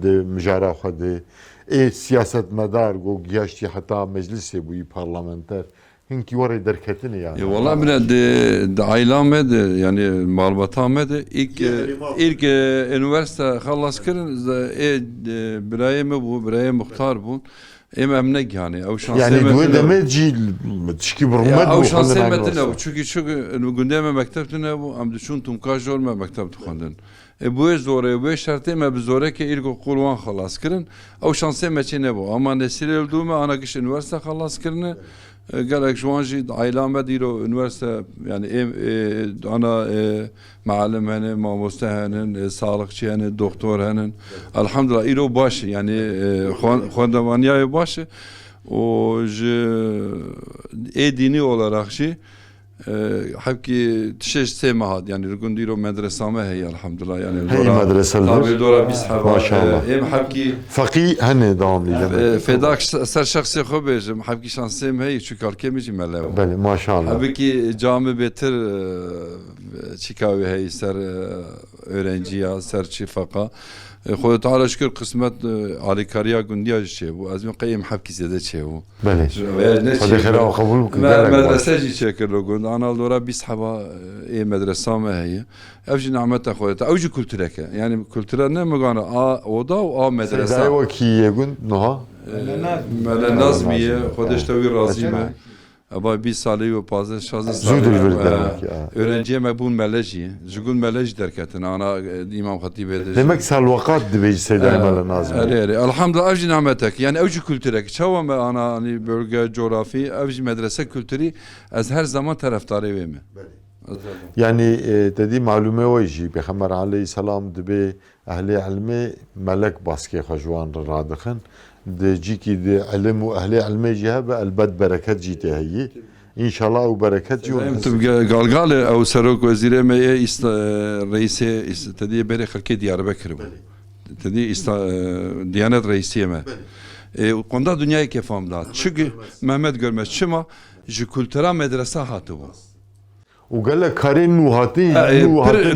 di mijara xwe de siyasetmedar got giyaştî heta meclisê bûyî parlamenter hinkî warê derketinê yani. Valla bine de aila me de yani malbata me de ilk üniversite xelas kirin birayê me bû birayê muxtar bûn em ne yani ew şansê Yani me duê demê cî tişkî birmed ew bû şansê me tune bû çünkü gundê me mekteb tune bû em diçûn tumka jor me mekteb dixwendin. Bu zorê bu şertê me bi zorekê îlgo qul wan xelas kirin ew şansê me çê nebû ama nesilê dû me ana giş üniversite xelas kirine gelek ji wan jî aila me dîro üniversite yani ana معلم هنن مامۆستا هنن ساڵقچی هنن دکتۆر هنن الحمدلله îro baş yani xwendewaniya baş û ji dînî olarak jî hevkî tişeş sê mehat yani li gund îro medresa me heye elhamdülillah yani medreseler dora bîst heva maşallah em hevkî faqî henê dawamlî fedak ser şexsê xwe bêjim hevkî şansê me heye çû karkemê jî me lew belê maşallah hevkî camî bêtir çîkawê heye ser öğrenciya ser çîfaka Xwedê Teala şükür qismet alîkariya gundiya jî çêbû ez min qeyêm hevkî zêde çêbû belê xwedê xêra û qebûl bikin medrese jî çêkir li gund ana dora bîst heva ê medresa me heye ev jî nemeta Xwedê ew jî kulturek e yani kultura ne megane a oda û a medresa wekî yê gund niha mele nazmiye Xwedê ji te wî razî me Aba 20 salî û 15-16 salî öğrenciye me bûn melejî ji gund melej derketin ana İmam Xatîbê de demek salweqat dibe ji sêdayê me li nazim elhamdülillah ev jî nemetek yani ew jî kulturek çawa me ana anî bölge coğrafî ev jî medrese kültürî ez her zaman taraftarê wê me yani dedî malûmê we jî Pêxember aleyhisselam dibe ehlê ilmê melek baskê xwe ji wan re radixin di cîkî di ilim û ehlê ilmê jî hebe elbet bereket jî tê heyî İnşallah ew bereket jî galgalê ew serok wezîrê me yê reîsê tedî berê xelkê Diyarbekir bû tedî Diyanet reîsiyê me qonda dünyayê kefam dat çünkü Mehmet Görmez çima ji kultura medresa hatibû û gelek karên nû hatî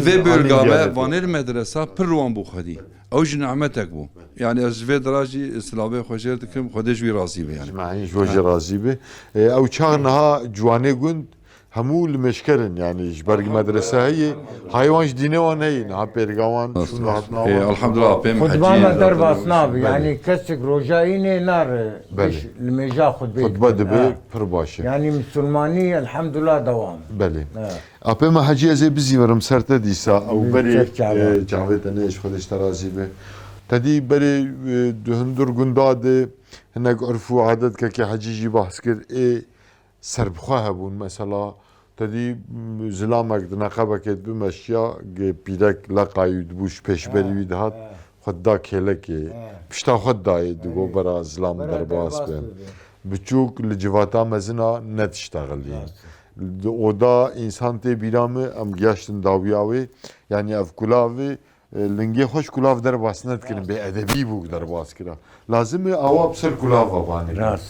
vê bölga me vanêr medresa pir wan bû xwedî ew jî nemetek bû yani ez ji vê dira jî silavê xwe jêr dikim Xwedê ji wî razî be yani ji we jî razî be ew çax niha ciwanê gund hemû li meşkerin yani ji ber medrese heye haywan ji dînê wan heye niha pêrgewan elhamdülillah pêm Xutba me derbas nabe yani kesik rojayînê nare li mêja xutbe dibe pir baş e yani Müslümanî elhamdülillah dewam belê apê me hecî ez ê bizîverim ser te dîsa ew berê cavê te ne ji Xwedê ji te razî be tedî berê di hundir gunda de hinek urf û adetkekê hecî jî behs kir ê serbixwe hebûn mesela تدی زلامک دنقبکت بمشیا پیرک لقاید بوش پیشبری دهات خدا کلکی پشتا خدا دگو برا زلام درباس بیم بچوک لجواتا مزنا نتشتغلین o da insan te biramı am yaştın daviyavi yani ev kulavi linge hoş kulav der basnet kirin be edebi bu der bas kira lazım avab ser kulav bani راس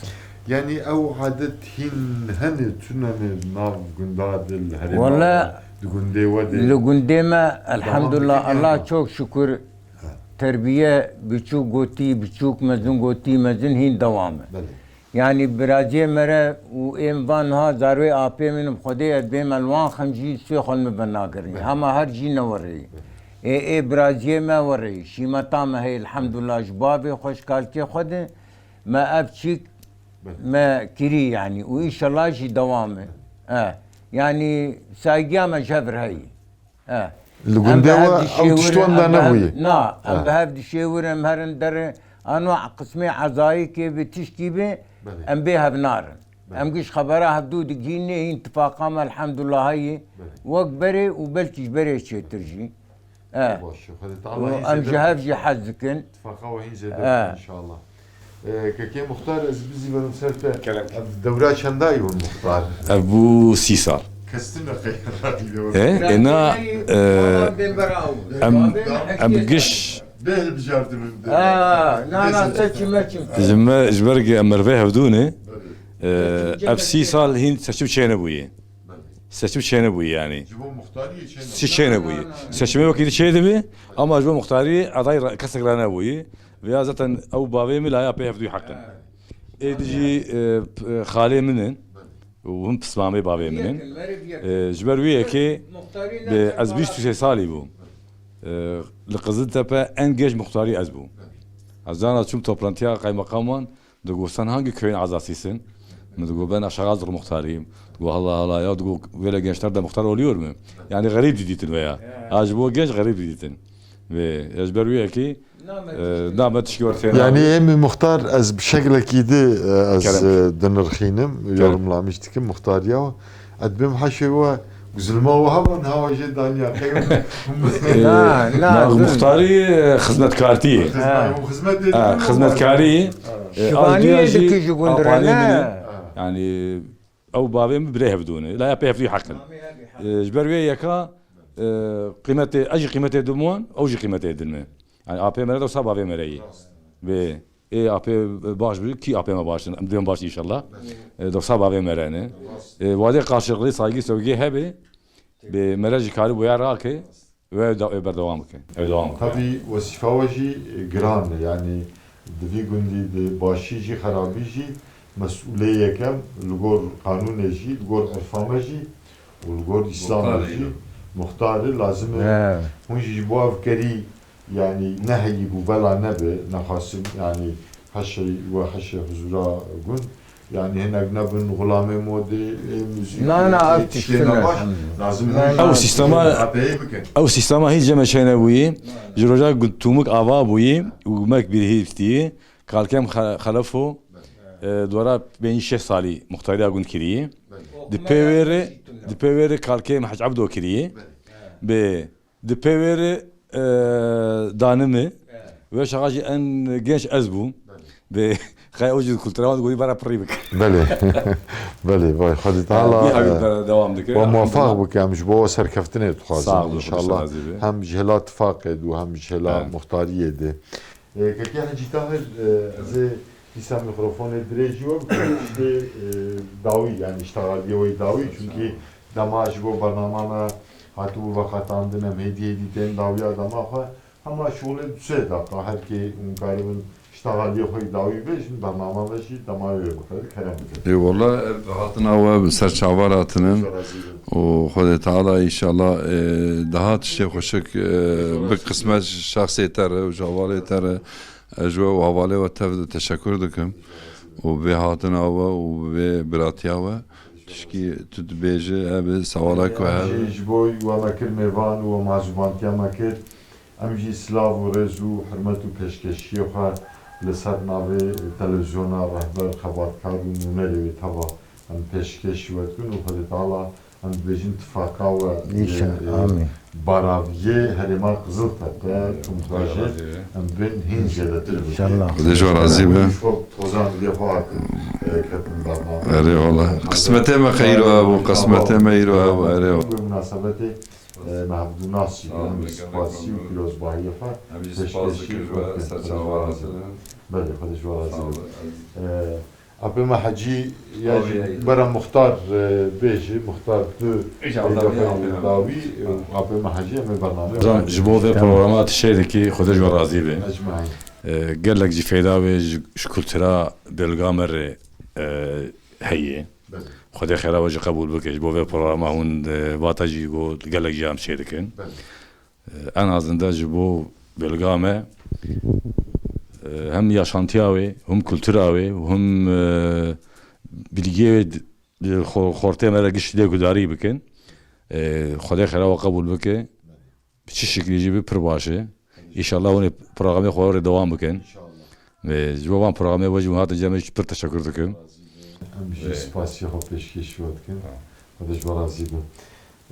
yani ev hadet hin hani tunani nav gundadil harim والله gunde vade لقنديمة الحمد لله الله çok şükür terbiye birçok goti birçok mezun goti mezun hin devamı. Yani Brazil mere u emvan ha zarve ape min khode edbem alwan khamji se khol me bana karni hama har ji ne wari Brazil me wari shimata me hay alhamdulillah jbabe khosh kalke khode ma abchik ma kiri yani و inşallah ji devamı. Yani saygıya me jabr hay. Lugunde ve avtiştuan da ne buyi? Na, em behav dişevirem herin der anwa qismi azayı ki bitişki be em behav narin. Em giş habara habdu digine intifaqam elhamdülillah hayi vak bere u belki bere çetirci. Em cehav ji hazzikin. Faqa ve hin zede inşallah. Keke muhtar ez bizi verim serte devra çendayı bu muhtar. ابو 6 سال Kestin de ايه انا ام قش Behel bijardım. Na na seçim meçim. زما جبرق مرفيه بدوني اب 6 سال هين سشب شينا بوي سشب شينا بوي يعني Cibo muhtariye çende. شينا بوي سشب وكيد شي دبي اما جو مختاري اضاي كسر رانا بوي ويا زتن او بابي ملا يا بي فدو حقا اي دجي خالي منن وهم بسمامي بابي منن جبر ويا كي از 23 سالي بو لقزل تبا انجاج مختاري ازبو ازانا تشوم توبلانتيا قاي مقامان دغو سن هانجي كوين عزاسيسن دغو ben aşağıdır muhtarıyım. Dغو Allah ya dغو böyle gençler de muhtar oluyor mu? Yani garip diditin veya. Acaba genç garip diditin. Ve ezber üye ki damet çıkıyor seni. Yani em muhtar az bir şekilde kidi az denirxinim yorumlamıştık muhtar ya. Adbim haşe ve güzelma ve havan hava cidden ya. muhtari hizmetkarti. Hizmetkarı. Şubaniye deki jugundurana. يعني او بابين بريه بدونه لا يبيه في حقا جبرويه يكا قيمته اجي قيمته دمون او جي قيمته دلمه يعني ابي مرده وصاب ابي مري و اي ابي باش بي كي ابي ما باشن امدين باش ان شاء الله دو صاب ابي مرانه وادي قاشقلي صايغي سوغي هبي بمراجي كاري بو يراكي و بردوامك دوامك Tabii vasifavaji gran yani devi gündi de başıcı harabici مسؤولية yekem lugor kanuneji, lugor erfamaji, lugor İslamaji, muhtarı lazım. Hunji bu avkeri yani nehi bu vela nebe nahasım yani haşi ve haşi huzura gün yani henek nebin gulame modi müzik. Na artistler lazım. او سيستما او سيستما هي جمع شينا بوي جروجا قلتومك افا بوي وماك بيرهيفتي قال كم خلفه دورا بين 6 سالي مختاري اقول كريه دي بيوري كالكي محج عبدو كريه ب دي بيوري دانمي وش غاجي ان جيش ازبو ب خاي اوجد كولترا تقولي برا بريبك بله بله باي خدي تعالى دوام دك وموفق بك مش بو سركفتني تخاز صعب ان شاء الله هم جهلات فاقد وهم جهلات مختاريه دي كي حاجه تاهل زي İsa mikrofonu direci var işte davi yani iştahaliye ve davi çünkü damaj bu barnamana hatu vakatandın hem hediye edildiğin davi adama ama şöyle düşe dakika her ki unkarın iştahaliye ve davi be şimdi barnamana şey damaj bakar kerem ey valla hatın ava serçavar hatının o Xuda Teala inşallah daha tişte hoşuk bir kısmet şahsiyeter ve javaletler اجوا وحواله وتفد تشكر دكم وبهاتنا وبراتياوا تشكي تدبيجي ابي سوالك وهذا جبوي ومكر ميرفان ومعزومانتيا مكر امجي سلاف ورزو حرمتو كشكشي وخا لسر ناوي تلفزيونا رهبر خبركار ونمري تبا ام پشکش وتكون وخد تعالى Em dibêjin tifaka ve İnşallah. Amin. Baraviyê Herêma Qiziltepe Tumkajê em bin hin jêletir bikin. İnşallah. Xwedê ji we razî be. Tozan lê xwe hatin ketin bername. Erê valla. Qismetê me xeyr hebû, qismetê me îro hebû. Erê valla. Bu münasebetê me hevdû nasî em spasî û pirozbahiyê xwe belê xwe ji we razî be. Apê me hecî ya jî bera Muxtar bêjî Muxtar tu dawî apê me hecî em ê bername Zan ji bo vê programa tişêdekî xwedê ji we razî be. ecmaîn. Gelek jî feyda wê ji kultura Belgamer rê heye. Xwedê xêra we jî qebûl bike ji bo vê programa hûn vata jî got gelek jî em çê dikin. En azında ji bo Belgame hem yaşantiya wê, hem kultura wê, hem bilgiye wê xortê me re giştî lê gudarî bikin. Xwedê xêra we qebûl bike. Bi çi şeklî jî bê pir baş e. İnşallah hûn ê programê xwe rê dewam bikin. Ve ji bo van programê we jî hûn hatin cemê pir teşekkür dikim. Em jî spasiyê xwe pêşkêşî we dikin. Xwedê ji we razî be.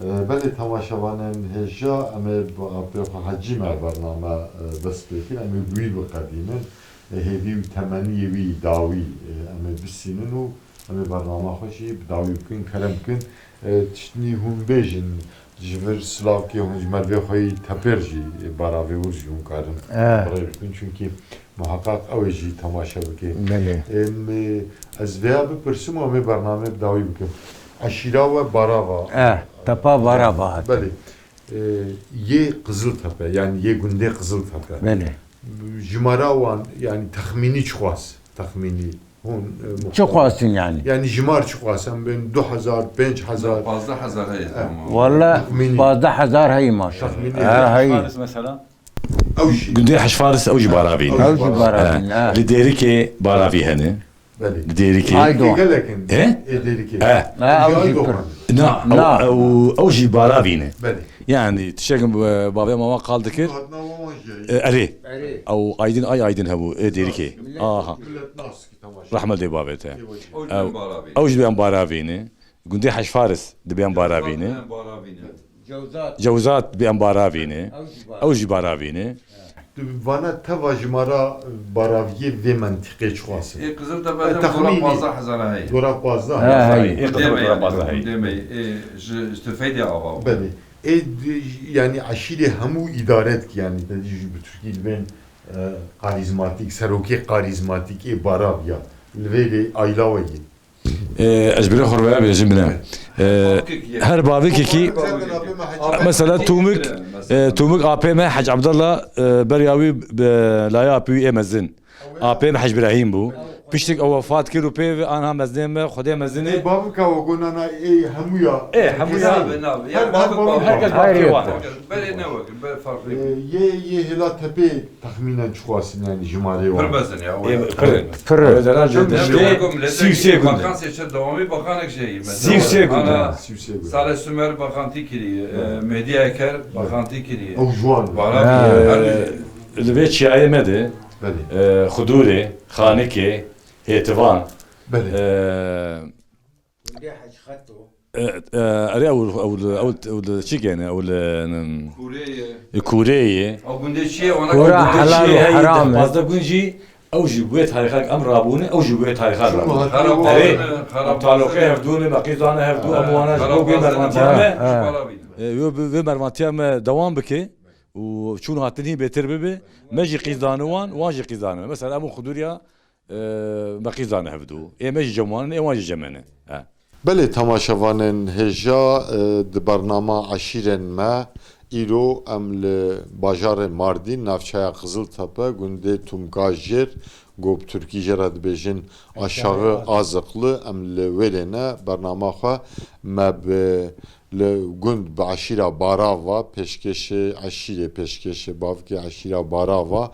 Belê temaşevanên hêja em ê bi apê xwe hecî me bername dest pêkin em ê wî biqedînin hêvî û temeniyê wî dawî em ê bisînin û em ê bername xwe jî bi dawî bikin kerem bikin tiştînî hûn bêjin ji vir silavkê hûn ji mervê xwe yî tepêr jî baravê wir jî hûn karin birêv bikin çünkü muhakkak ew ê jî temaşe bike. Belê. Ez vêya bipirsim û em ê bername bi dawî bikin. Eşîra ve barava. Tepa Barava hat. Belê. Yê Qiziltepe yani yê gundê Qiziltepe. Belê. Jimara wan yani texmînî çi xwaz texmînî hûn Çi xwastin yani? yani jimar çi xwaz em bên 2000 5000 Fazla hazar heye. Valla Tahmini. 12,000 هي maşallah. Tahmini. هي. mesela ew jî gundê heşfaris ew jî baravî. Ew jî baravî. Li Dêrikê baravî hene. belê. Li Dêrikê. Aydoğan. Gelekin He? êderîkê. ew jî pir. Na Na. ew jî baravî ne. Belê. Yani tişekim bavê mama qal dikir. Hatna wan jî. Erê. Ew aydin hebû Dêrikê. Aha. Millet nas ki temaşe. Rahmet ê bavê te. Ev. Ew jî biyan baravî ne. Gundê heşfaris dibiyan baravî ne. Cewzat biyan baravî ne. Ew jî baravî ne. Vana teva jimara baraviyê vê mentiqê çi xwaz. Qiziltepe'de Tahmini. fazla hazar heye. Dora xwazda. Demeyi. Tüfeğde ava. Belê. Yani aşîrê hemû îdaret yani ji bi Tirkiyê bên karizmatik serokê karizmatik ê baraviya li vê lê ayla we yê. Ez birê xwe bêjim bine. Her bavêkekî mesela Tumuk AP me Hec Abdallah beriya wî laya apê wî ê mezin. AP me Hec İbrahîm bû. Piştek ew wefat kir û pê anha mezinê me Xwedê mezinê. Bavika we gonana ê hemûya. Herkes Hayır. Bele ne vakit? Bele farklı. Yê hêla tepê texmînen çi xwastin yani jimarê wan. Pırbezin ya. Pır. Sivsê Bakan seçer devamı bakan ekşeyi. Sivsê gunde. Salih Sümer bakanti kiriye. Mehdi Eker bakanti kiriye. ew jwan. Li vê çiyayê me de Belê. Xudûrê, Xanekê, Hêtivan. Belê. Erê ew çi gene ew Kureyê. O günde çiğe ona Kura helal ve haram. Bazda gün jî ew ji bu tarîxek em rabûne ew ji bu tarîxek rabûne. Talokê hevdûne meqîzane hevdû em wana ji bo vê mervantiya me vê mervantiya me dewam bike û çûn hatin hîn bêtir bibe me jî qîzdanî wan jî qîzdanî. Mesela em Xudûriya meqîzane hevdû. Ê me jî cemanin ê wan jî cemene. Belê temaşevanên hêja di bernama eşîrên me îro em li bajarê Mardîn navçeya Qiziltepe gundê Tumkajêr gop Tirkî jê re dibêjin aşağı Azıqlı em li wê ne bernama xwe me bi li gund bi eşîra Barava pêşkêşê eşîrê pêşkêşê bavkê eşîra Barava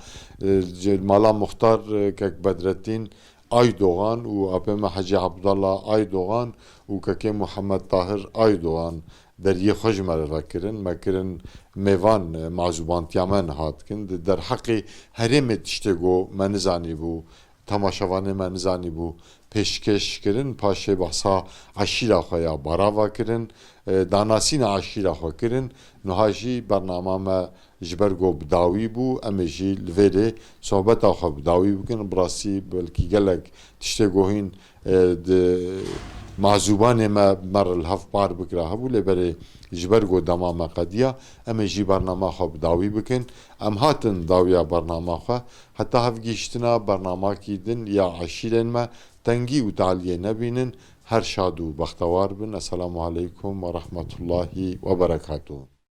mala Muxtar Kek Bedrettin Aydoğan û apê me Hecî Abdallah Aydoğan û kekê Muhammed Tahir Aydoğan deriyê xwe ji me re vekirin me kirin mêvan mazûbantiya me nihatkin di derheqê herêmê tiştê got me nizanîbû temaşevanê me nizanîbû peşkeş kirin paşe basa aşira xoya barava kirin danasîna aşira xwe kirin niha jî bernama me ji ber got bidawî bû em ê jî li vê de sohbeta xwe bidawî bikin bi rastî belkî gelek tiştê gohîn di mazûbanê me mer li hev par bikira hebû lêberê ji ber got dema me qediya em ê jî bernama xwe bidawî bikin em hatin dawiya bernama xwe heta hevgîştina bernamakî din ya eşîrên me tengî û taliyê nebînin her şad û bextewar bin. Esselamu aleykum ve rahmetullahi ve berekatuhu.